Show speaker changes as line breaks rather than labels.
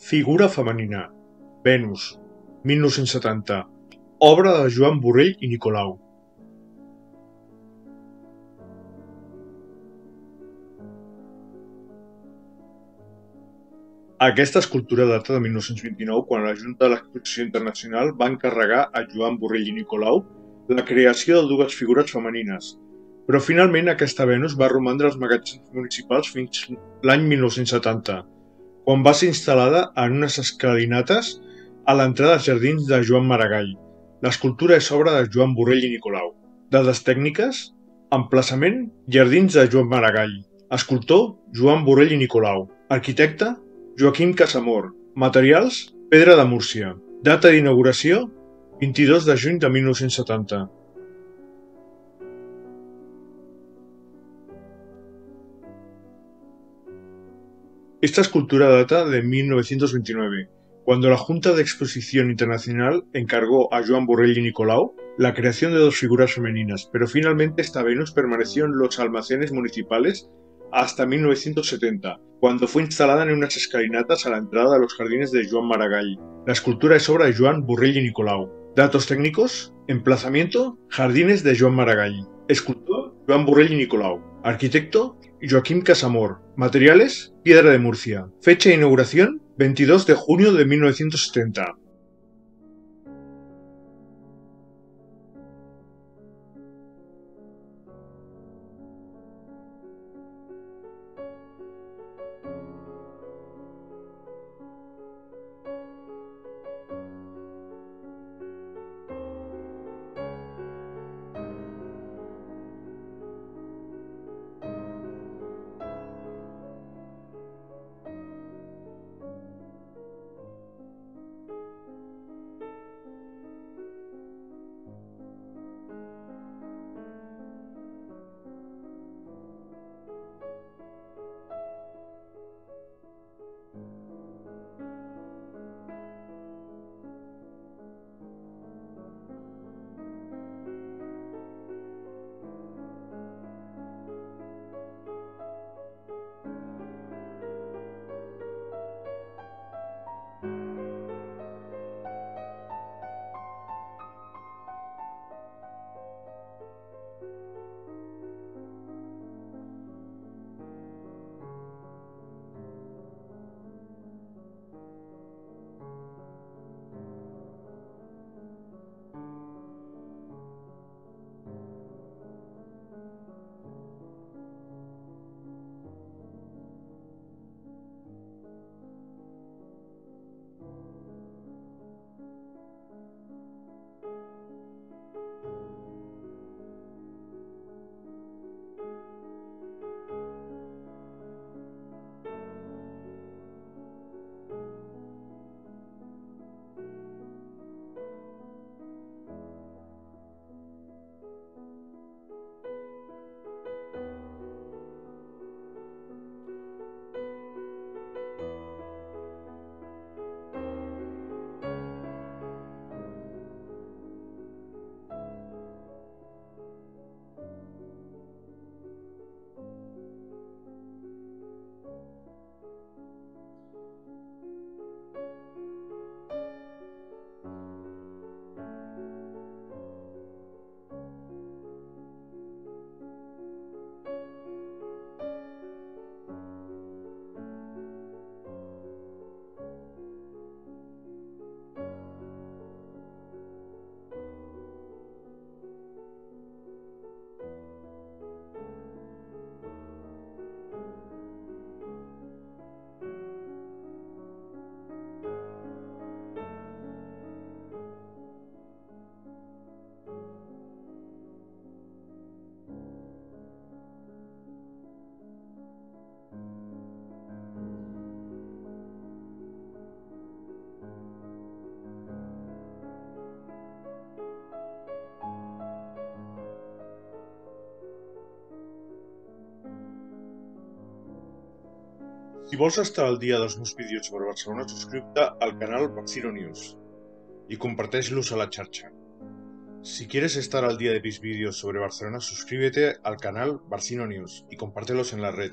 Figura femenina. Venus, 1970. Obra de Joan Borrell i Nicolau. Aquesta escultura data de 1929, quan la Junta de l'Exposició Internacional va encarregar a Joan Borrell i Nicolau la creació de dues figures femenines, però finalment aquesta Venus va romandre als magatzems municipals fins l'any 1970, quan va ser instal·lada en unes escalinates a l'entrada dels jardins de Joan Maragall. L'escultura és obra de Joan Borrell i Nicolau. Dades tècniques: emplaçament, jardins de Joan Maragall. Escultor, Joan Borrell i Nicolau. Arquitecte, Joaquim Casamor. Materials, pedra de Múrcia. Data d'inauguració, 22 de juny de 1970. Esta escultura data de 1929, cuando la Junta de Exposición Internacional encargó a Joan Borrell y Nicolau la creación de dos figuras femeninas, pero finalmente esta Venus permaneció en los almacenes municipales hasta 1970, cuando fue instalada en unas escalinatas a la entrada de los jardines de Joan Maragall. La escultura es obra de Joan Borrell y Nicolau. Datos técnicos: emplazamiento, jardines de Joan Maragall. Escultor, Joan Borrell y Nicolau. Arquitecto, Joaquim Casamor. Materiales, piedra de Murcia. Fecha de inauguración, 22 de junio de 1970. Si vols estar al dia dels meus vídeos sobre Barcelona, subscriu-te al canal Barcino News y comparteix-los a la xarxa. Si quieres estar al día de mis vídeos sobre Barcelona, suscríbete al canal Barcino News y compártelos en la red.